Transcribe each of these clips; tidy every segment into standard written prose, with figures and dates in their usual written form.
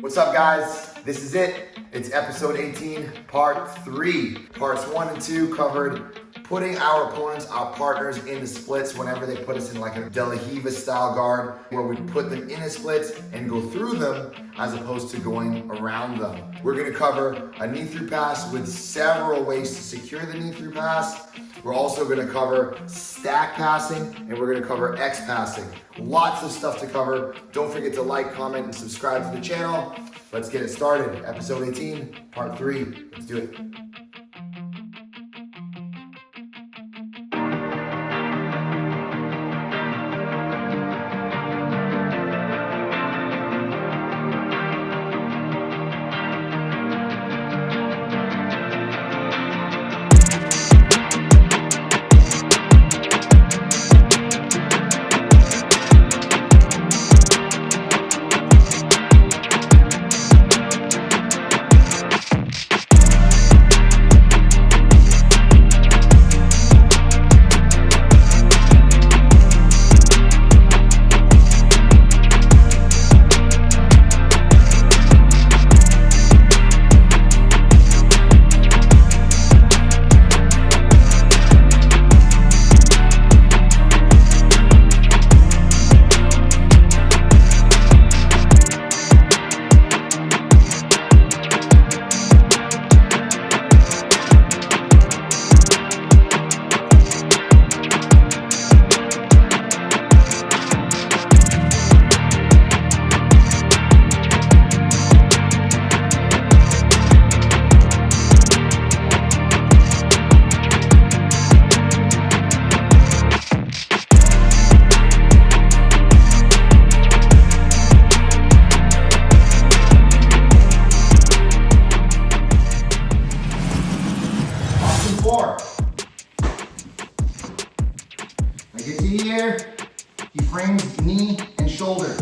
What's up, guys? This is it. It's episode 18, part 3. Parts 1 and 2 covered putting our opponents, our partners, into splits whenever they put us in like a De La Riva style guard, where we put them in a splits and go through them as opposed to going around them. We're gonna cover a knee through pass with several ways to secure the knee through pass. We're also gonna cover stack passing, and we're gonna cover X passing. Lots of stuff to cover. Don't forget to like, comment, and subscribe to the channel. Let's get it started. Episode 18, part 3. Let's do it. I get to here, he frames knee and shoulder.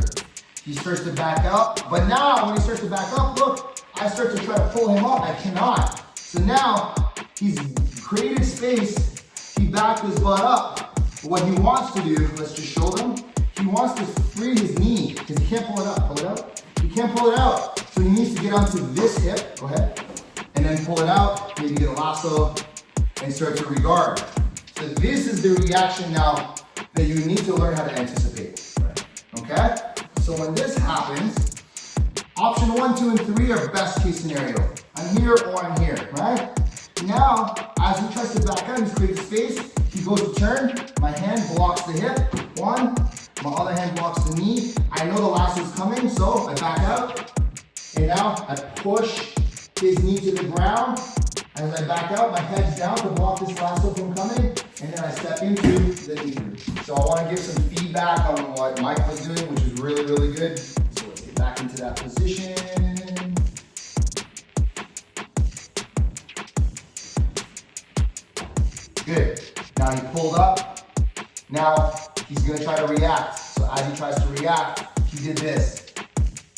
He starts to back up, but now when he starts to back up, look, I start to try to pull him up, I cannot. So now, he's created space, he backed his butt up. What he wants to do, let's just show them, he wants to free his knee, because he can't pull it up, pull it out? He can't pull it out, so he needs to get onto this hip, go ahead, and then pull it out, maybe get a lasso, and start to regard. So this is the reaction now that you need to learn how to anticipate, okay? So when this happens, option 1, 2, and 3 are best case scenario. I'm here or I'm here, right? Now, as he tries to back out, he's created space, he goes to turn, my hand blocks the hip, 1, my other hand blocks the knee. I know the lasso is coming, so I back out, and now I push his knee to the ground. As I back out, my head's down to block this lasso from coming, and then I step into the knee through. So I want to give some feedback on what Mike was doing, which is really, really good. So let's get back into that position. Good. Now he pulled up. Now he's going to try to react. So as he tries to react, he did this.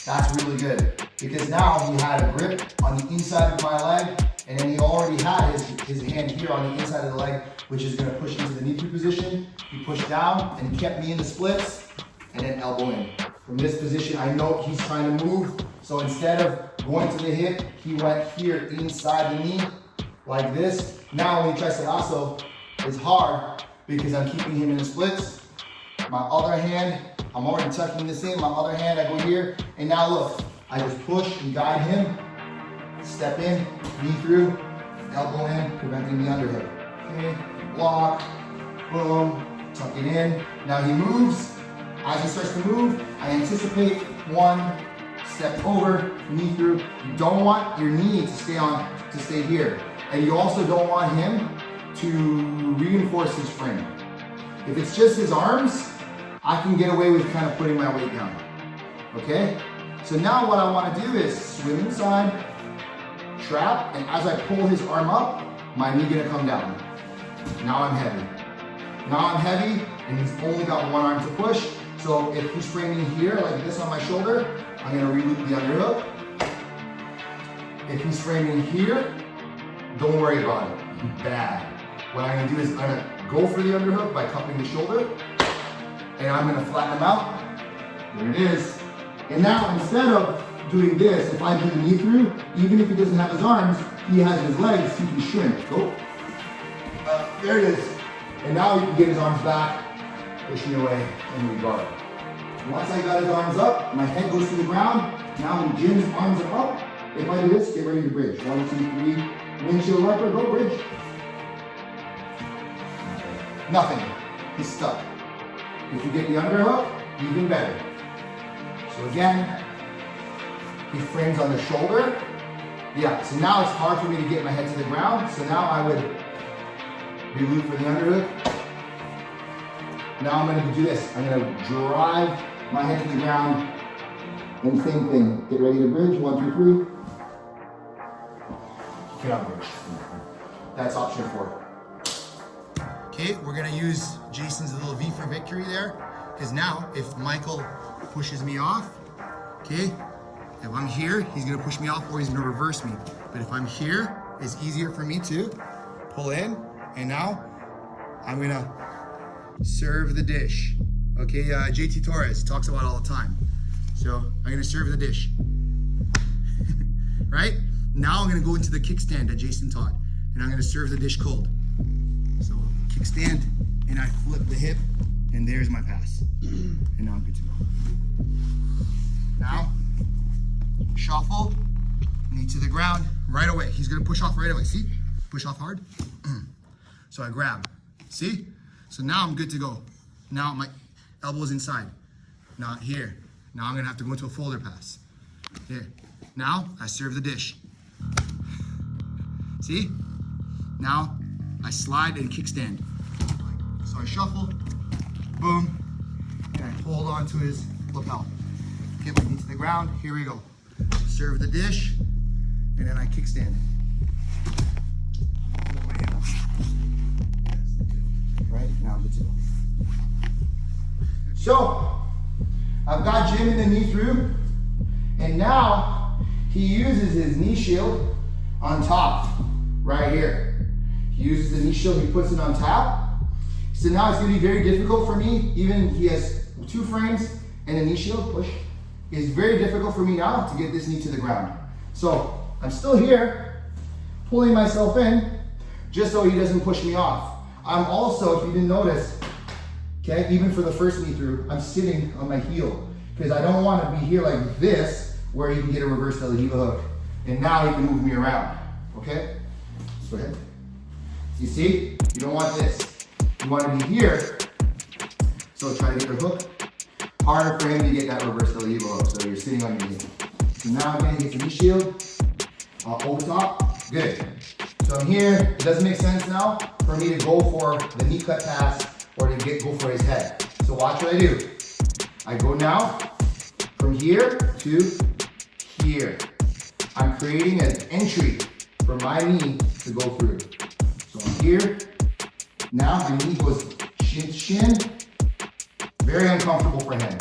That's really good. Because now he had a grip on the inside of my leg, and then he already had his hand here on the inside of the leg, which is going to push into the knee through position. He pushed down, and he kept me in the splits, and then elbow in. From this position, I know he's trying to move, so instead of going to the hip, he went here inside the knee, like this. Now when he tries to lasso, it's hard, because I'm keeping him in the splits. My other hand, I'm already tucking this in. My other hand, I go here, and now look, I just push and guide him, step in, knee through, elbow in, preventing the underhook. Okay, block, boom, tuck it in. Now he moves. As he starts to move, I anticipate 1, step over, knee through. You don't want your knee to stay here. And you also don't want him to reinforce his frame. If it's just his arms, I can get away with kind of putting my weight down, okay? So now what I want to do is swim inside, trap, and as I pull his arm up, my knee gonna come down. Now I'm heavy. Now I'm heavy, and he's only got one arm to push, so if he's framing here, like this on my shoulder, I'm gonna re-loop the underhook. If he's framing here, don't worry about it, bad. What I'm gonna do is I'm gonna go for the underhook by cupping the shoulder, and I'm gonna flatten him out. There it is. And now instead of doing this, if I do the knee through, even if he doesn't have his arms, he has his legs, he can shin. Go. There it is. And now he can get his arms back, pushing away and regard. Once I got his arms up, my head goes to the ground. Now when Jim's arms are up, if I do this, get ready to bridge. 1, 2, 3. Windshield wiper, go bridge. Nothing. He's stuck. If you get the underhook, even better. So again, he frames on the shoulder. Yeah, so now it's hard for me to get my head to the ground. So now I would reloop for the underhook. Now I'm going to do this. I'm going to drive my head to the ground. And same thing. Get ready to bridge. 1, 2, 3. Cannot bridge. That's option 4. Okay, we're going to use Jason's little V for victory there. Because now, if Michael pushes me off, okay, if I'm here, he's going to push me off or he's going to reverse me. But if I'm here, it's easier for me to pull in. And now, I'm going to serve the dish. Okay, JT Torres talks about it all the time. So I'm gonna serve the dish. Right? Now I'm gonna go into the kickstand that Jason taught. And I'm gonna serve the dish cold. So kickstand, and I flip the hip, and there's my pass. And now I'm good to go. Now, shuffle, knee to the ground, right away. He's gonna push off right away, see? Push off hard. So I grab, see? So now I'm good to go. Now my elbow's inside, not here. Now I'm gonna have to go into a folder pass. Here. Now I serve the dish. See? Now I slide and kickstand. So I shuffle, boom, and I hold on to his lapel. Get my knee to the ground, here we go. Serve the dish, and then I kickstand. Right, now I'm good to go. So, I've got Jim in the knee through, and now he uses his knee shield on top, right here. He uses the knee shield, he puts it on top. So now it's gonna be very difficult for me, even he has 2 frames and a knee shield, push. It's very difficult for me now to get this knee to the ground. So I'm still here, pulling myself in, just so he doesn't push me off. I'm also, if you didn't notice, okay, even for the first knee through, I'm sitting on my heel because I don't want to be here like this where he can get a reverse del heel hook. And now he can move me around, okay? Go ahead. You see, you don't want this. You want to be here, so try to get your hook. Harder for him to get that reverse del heel hook, so you're sitting on your knee. So now I'm going to get the knee shield, over top, good. So I'm here, it doesn't make sense now for me to go for the knee cut pass or to go for his head. So watch what I do. I go now from here to here. I'm creating an entry for my knee to go through. So I'm here. Now my knee goes shin to shin. Very uncomfortable for him.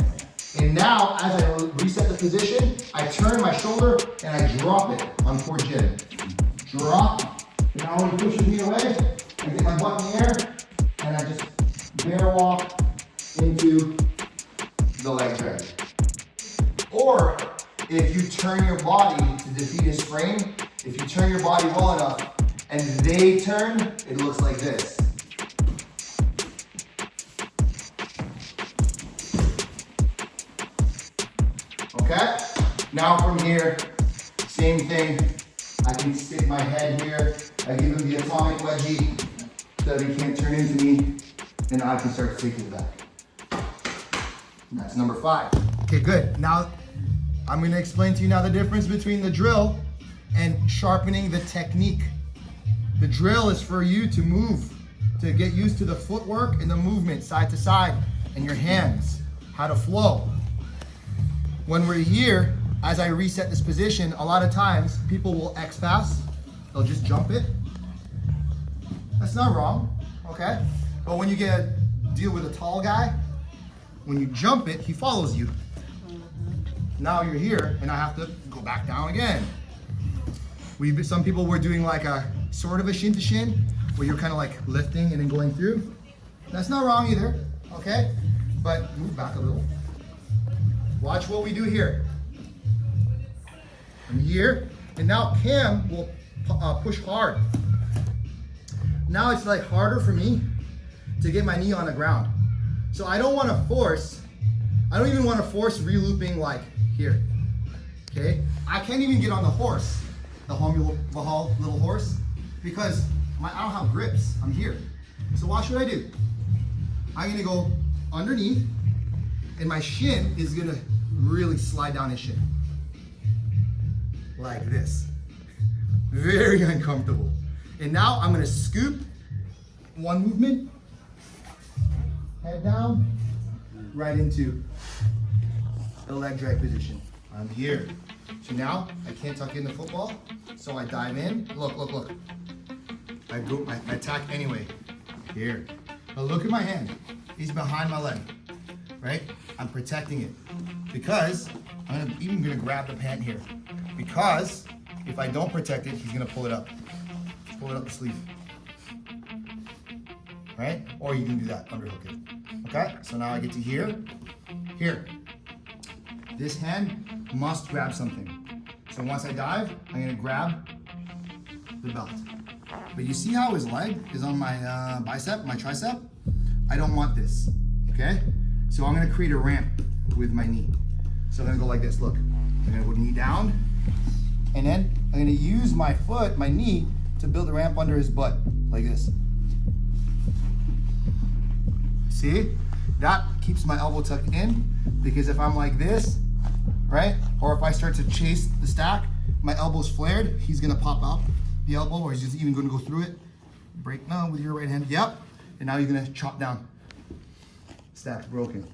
And now as I reset the position, I turn my shoulder and I drop it on poor Jim. Drop. And now when he pushes me away, I get my butt in the air and I just bear walk into the leg drag. Or if you turn your body to defeat his frame, if you turn your body well enough and they turn, it looks like this. Okay? Now from here, same thing. I can stick my head here. I give him the atomic wedgie so that he can't turn into me. And I can start to take his back. And that's number 5. Okay, good. Now, I'm gonna explain to you now the difference between the drill and sharpening the technique. The drill is for you to move, to get used to the footwork and the movement side to side and your hands, how to flow. When we're here, as I reset this position, a lot of times people will X pass, they'll just jump it. That's not wrong, okay? But when you deal with a tall guy, when you jump it, he follows you. Now you're here, and I have to go back down again. Some people were doing like a sort of a shin to shin, where you're kind of like lifting and then going through. That's not wrong either, okay? But move back a little. Watch what we do here. I'm here, and now Cam will push hard. Now it's like harder for me to get my knee on the ground. So I don't want to force, I don't even want to force re-looping like here, okay? I can't even get on the horse, the little horse, because I don't have grips, I'm here. So watch what I do. I'm gonna go underneath, and my shin is gonna really slide down his shin. Like this. Very uncomfortable. And now I'm gonna scoop, one movement, head down, right into the leg drag position. I'm here. So now I can't tuck in the football, so I dive in. Look, look, look. I attack anyway. Here. Now look at my hand. He's behind my leg, right? I'm protecting it because I'm even gonna grab the pant here. Because if I don't protect it, he's gonna pull it up. Pull it up the sleeve. Right? Or you can do that, underhook it. Okay? So now I get to here. Here. This hand must grab something. So once I dive, I'm gonna grab the belt. But you see how his leg is on my bicep, my tricep? I don't want this, okay? So I'm gonna create a ramp with my knee. So I'm gonna go like this, look. I'm gonna go knee down, and then I'm gonna use my foot, my knee, to build a ramp under his butt, like this. See? That keeps my elbow tucked in, because if I'm like this, right? Or if I start to chase the stack, my elbow's flared, he's gonna pop out the elbow, or he's just even gonna go through it. Break now with your right hand, yep. And now you're gonna chop down. Stack's broken,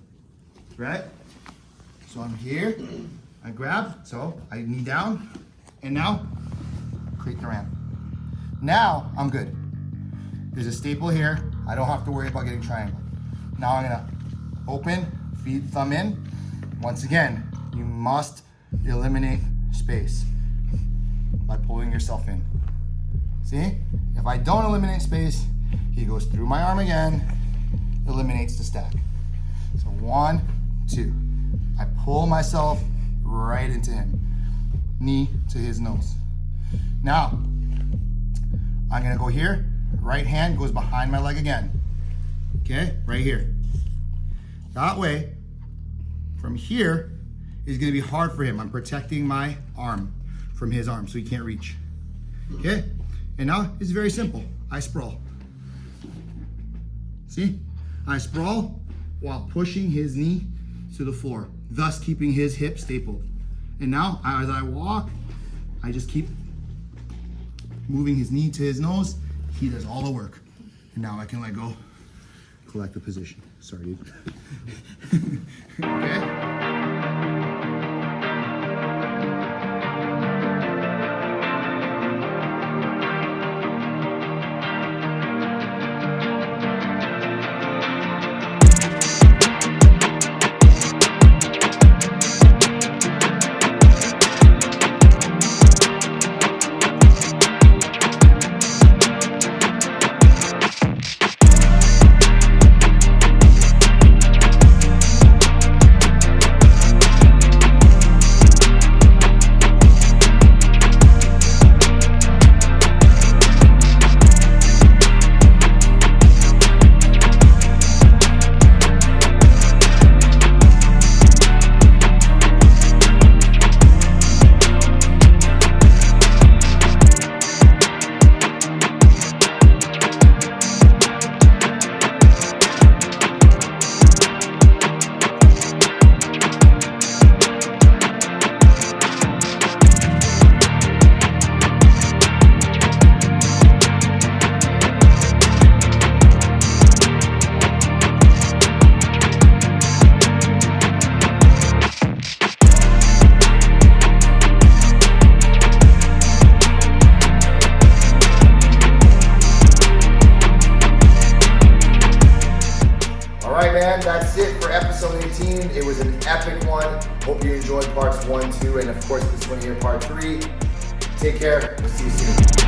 right? So I'm here, I grab, so I knee down, and now create the ramp. Now I'm good. There's a staple here. I don't have to worry about getting triangle. Now I'm gonna open, feed, thumb in. Once again, you must eliminate space by pulling yourself in. See? If I don't eliminate space, he goes through my arm again, eliminates the stack. So 1, 2. I pull myself right into him. Knee to his nose. Now, I'm gonna go here. Right hand goes behind my leg again. Okay, right here. That way, from here, is gonna be hard for him. I'm protecting my arm from his arm so he can't reach. Okay, and now it's very simple. I sprawl. See? I sprawl while pushing his knee to the floor, thus keeping his hip stapled. And now, as I walk, I just keep moving his knee to his nose. He does all the work. And now I can let go, collect the position. Sorry, dude. Okay? That's it for episode 18. It was an epic one. Hope you enjoyed parts 1, 2, and of course this one here, part 3. Take care. We'll see you soon.